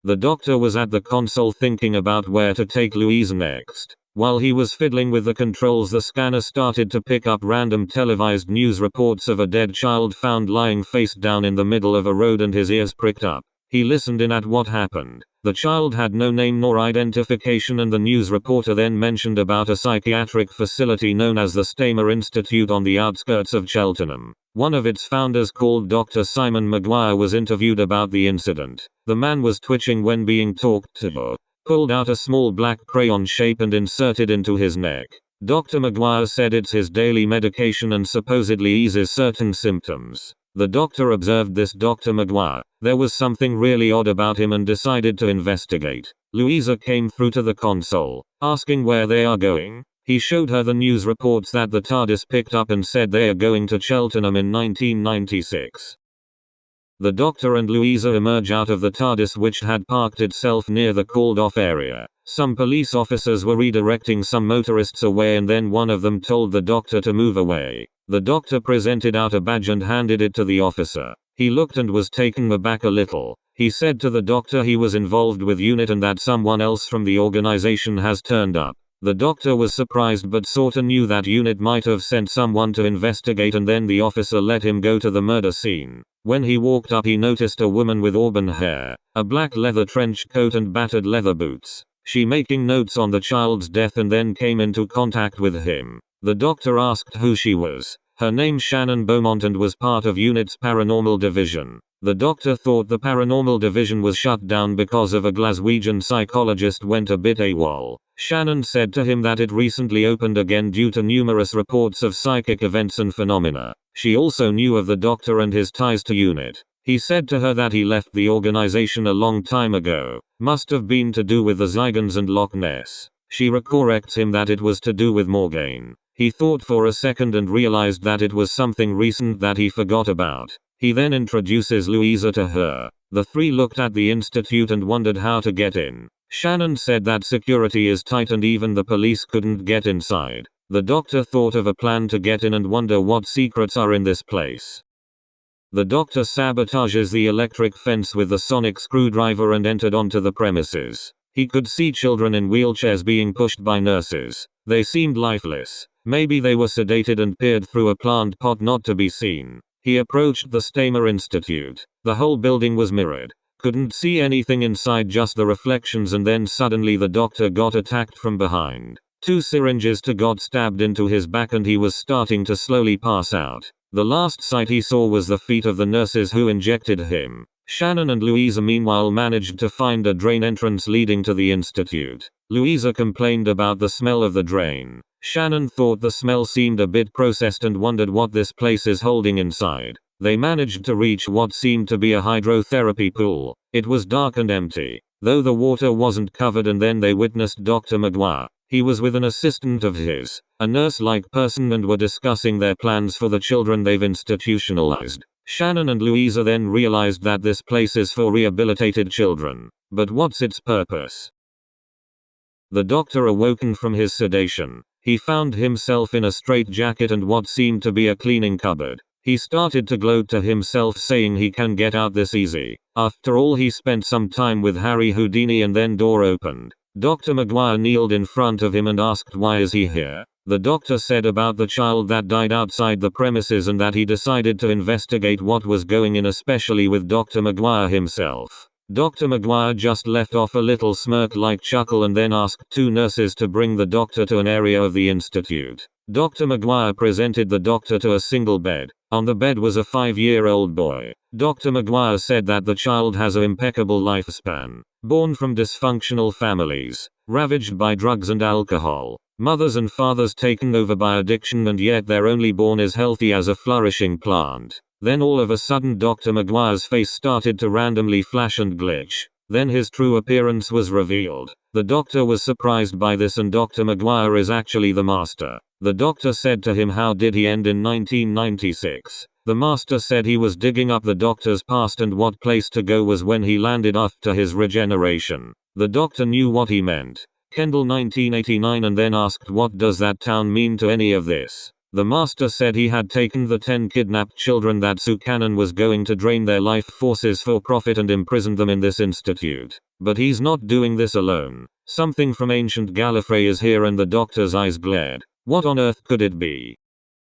The doctor was at the console thinking about where to take Louisa next. While he was fiddling with the controls, the scanner started to pick up random televised news reports of a dead child found lying face down in the middle of a road, and his ears pricked up. He listened in at what happened. The child had no name nor identification, and the news reporter then mentioned about a psychiatric facility known as the Stamer Institute on the outskirts of Cheltenham. One of its founders, called Dr. Simon Maguire, was interviewed about the incident. The man was twitching when being talked to, pulled out a small black crayon shape and inserted into his neck. Dr. Maguire said it's his daily medication and supposedly eases certain symptoms. The doctor observed this Dr. Maguire. There was something really odd about him and decided to investigate. Louisa came through to the console, asking where they are going. He showed her the news reports that the TARDIS picked up and said they are going to Cheltenham in 1996. The doctor and Louisa emerge out of the TARDIS, which had parked itself near the called-off area. Some police officers were redirecting some motorists away, and then one of them told the doctor to move away. The doctor presented out a badge and handed it to the officer. He looked and was taken aback a little. He said to the doctor he was involved with UNIT and that someone else from the organization has turned up. The doctor was surprised but sorta knew that UNIT might have sent someone to investigate, and then the officer let him go to the murder scene. When he walked up, he noticed a woman with auburn hair, a black leather trench coat and battered leather boots. She making notes on the child's death and then came into contact with him. The doctor asked who she was. Her name Shannon Beaumont and was part of UNIT's paranormal division. The doctor thought the paranormal division was shut down because of a Glaswegian psychologist went a bit AWOL. Shannon said to him that it recently opened again due to numerous reports of psychic events and phenomena. She also knew of the doctor and his ties to UNIT. He said to her that he left the organization a long time ago. Must have been to do with the Zygons and Loch Ness. She corrects him that it was to do with Morgaine. He thought for a second and realized that it was something recent that he forgot about. He then introduces Louisa to her. The three looked at the institute and wondered how to get in. Shannon said that security is tight and even the police couldn't get inside. The doctor thought of a plan to get in and wonder what secrets are in this place. The doctor sabotages the electric fence with the sonic screwdriver and entered onto the premises. He could see children in wheelchairs being pushed by nurses. They seemed lifeless. Maybe they were sedated and peered through a plant pot not to be seen. He approached the Stamer Institute. The whole building was mirrored. Couldn't see anything inside, just the reflections, and then suddenly the doctor got attacked from behind. 2 syringes got stabbed into his back and he was starting to slowly pass out. The last sight he saw was the feet of the nurses who injected him. Shannon and Louisa meanwhile managed to find a drain entrance leading to the institute. Louisa complained about the smell of the drain. Shannon thought the smell seemed a bit processed and wondered what this place is holding inside. They managed to reach what seemed to be a hydrotherapy pool. It was dark and empty, though the water wasn't covered, and then they witnessed Dr. Maguire. He was with an assistant of his, a nurse-like person, and were discussing their plans for the children they've institutionalized. Shannon and Louisa then realized that this place is for rehabilitated children. But what's its purpose? The doctor awoken from his sedation. He found himself in a straitjacket and what seemed to be a cleaning cupboard. He started to gloat to himself, saying he can get out this easy. After all, he spent some time with Harry Houdini, and then door opened. Dr. Maguire kneeled in front of him and asked why is he here. The doctor said about the child that died outside the premises and that he decided to investigate what was going in, especially with Dr. Maguire himself. Dr. Maguire just left off a little smirk-like chuckle and then asked 2 nurses to bring the doctor to an area of the institute. Dr. Maguire presented the doctor to a single bed. On the bed was a 5-year-old boy. Dr. Maguire said that the child has an impeccable lifespan. Born from dysfunctional families, ravaged by drugs and alcohol. Mothers and fathers taken over by addiction, and yet they're only born as healthy as a flourishing plant. Then all of a sudden Dr. Maguire's face started to randomly flash and glitch. Then his true appearance was revealed. The doctor was surprised by this, and Dr. Maguire is actually the master. The doctor said to him how did he end in 1996. The master said he was digging up the doctor's past and what place to go was when he landed after his regeneration. The doctor knew what he meant. Kendall 1989, and then asked what does that town mean to any of this. The master said he had taken the 10 kidnapped children that Sukannon was going to drain their life forces for profit and imprisoned them in this institute. But he's not doing this alone. Something from ancient Gallifrey is here, and the doctor's eyes glared. What on earth could it be?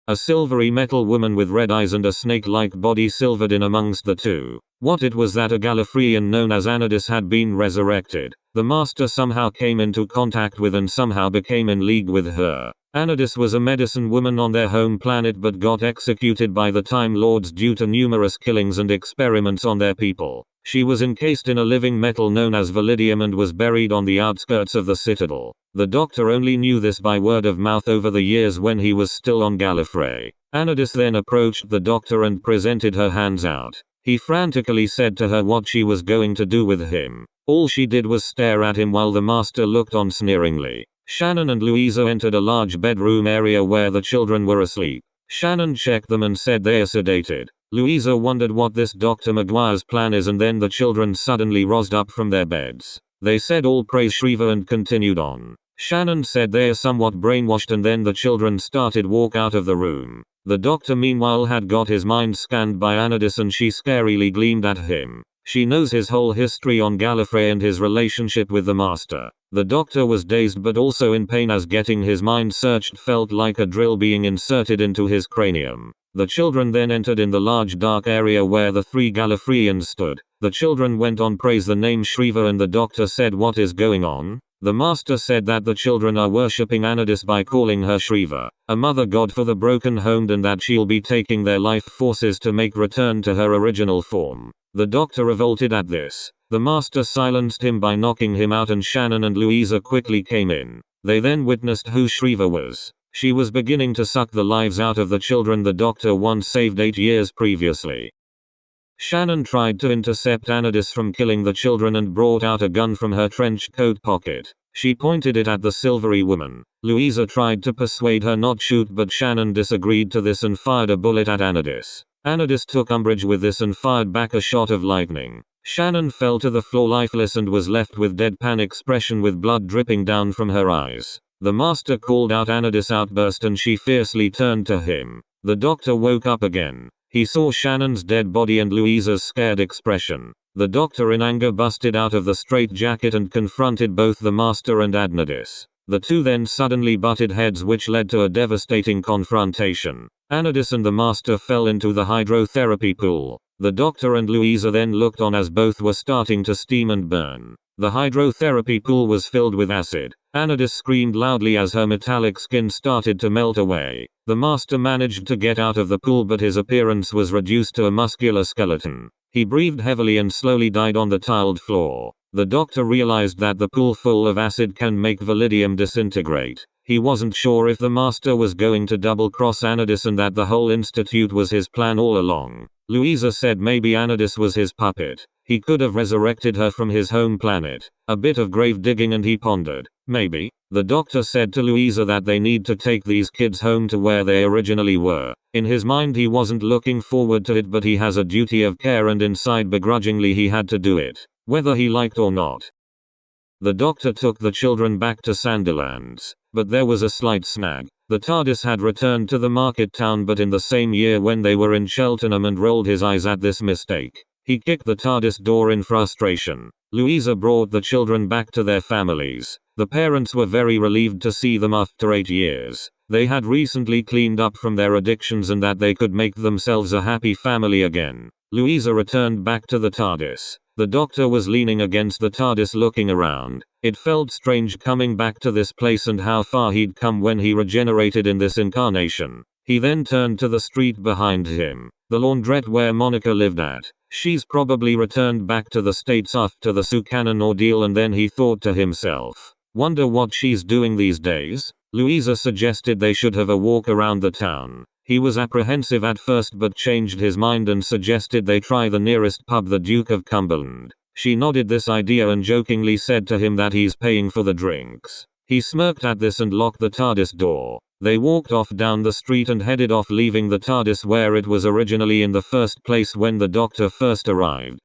A silvery metal woman with red eyes and a snake-like body silvered in amongst the two. What it was that a Gallifreyan known as Anadis had been resurrected. The master somehow came into contact with and somehow became in league with her. Anadis was a medicine woman on their home planet but got executed by the Time Lords due to numerous killings and experiments on their people. She was encased in a living metal known as Validium and was buried on the outskirts of the Citadel. The doctor only knew this by word of mouth over the years when he was still on Gallifrey. Anadis then approached the doctor and presented her hands out. He frantically said to her what she was going to do with him. All she did was stare at him while the master looked on sneeringly. Shannon and Louisa entered a large bedroom area where the children were asleep. Shannon checked them and said they are sedated. Louisa wondered what this Dr. Maguire's plan is, and then the children suddenly roused up from their beds. They said all praise SHREEVA and continued on. Shannon said they are somewhat brainwashed, and then the children started walk out of the room. The doctor meanwhile had got his mind scanned by Anadis and she scarily gleamed at him. She knows his whole history on Gallifrey and his relationship with the master. The doctor was dazed but also in pain as getting his mind searched felt like a drill being inserted into his cranium. The children then entered in the large dark area where the 3 Gallifreyans stood. The children went on praise the name SHREEVA and the doctor said what is going on? The master said that the children are worshipping Anadis by calling her SHREEVA, a mother god for the broken homed, and that she'll be taking their life forces to make return to her original form. The doctor revolted at this. The master silenced him by knocking him out and Shannon and Louisa quickly came in. They then witnessed who SHREEVA was. She was beginning to suck the lives out of the children the doctor once saved 8 years previously. Shannon tried to intercept Anadis from killing the children and brought out a gun from her trench coat pocket. She pointed it at the silvery woman. Louisa tried to persuade her not shoot, but Shannon disagreed to this and fired a bullet at Anadis. Anadis took umbrage with this and fired back a shot of lightning. Shannon fell to the floor lifeless and was left with deadpan expression with blood dripping down from her eyes. The master called out Anadis' outburst and she fiercely turned to him. The doctor woke up again. He saw Shannon's dead body and Louisa's scared expression. The doctor in anger busted out of the straitjacket and confronted both the master and Anadis. The two then suddenly butted heads, which led to a devastating confrontation. Anadis and the master fell into the hydrotherapy pool. The doctor and Louisa then looked on as both were starting to steam and burn. The hydrotherapy pool was filled with acid. Anadis screamed loudly as her metallic skin started to melt away. The master managed to get out of the pool, but his appearance was reduced to a muscular skeleton. He breathed heavily and slowly died on the tiled floor. The doctor realized that the pool full of acid can make Validium disintegrate. He wasn't sure if the master was going to double-cross Anadis and that the whole institute was his plan all along. Louisa said maybe Anadis was his puppet. He could have resurrected her from his home planet. A bit of grave digging and he pondered. Maybe. The doctor said to Louisa that they need to take these kids home to where they originally were. In his mind he wasn't looking forward to it, but he has a duty of care and inside begrudgingly he had to do it, whether he liked or not. The doctor took the children back to Sandilands. But there was a slight snag. The TARDIS had returned to the market town but in the same year when they were in Cheltenham and rolled his eyes at this mistake. He kicked the TARDIS door in frustration. Louisa brought the children back to their families. The parents were very relieved to see them after 8 years. They had recently cleaned up from their addictions and that they could make themselves a happy family again. Louisa returned back to the TARDIS. The doctor was leaning against the TARDIS looking around. It felt strange coming back to this place and how far he'd come when he regenerated in this incarnation. He then turned to the street behind him. The laundrette where Monica lived at. She's probably returned back to the States after the Sukannon ordeal, and then he thought to himself, wonder what she's doing these days? Louisa suggested they should have a walk around the town. He was apprehensive at first but changed his mind and suggested they try the nearest pub, the Duke of Cumberland. She nodded this idea and jokingly said to him that he's paying for the drinks. He smirked at this and locked the TARDIS door. They walked off down the street and headed off, leaving the TARDIS where it was originally in the first place when the doctor first arrived.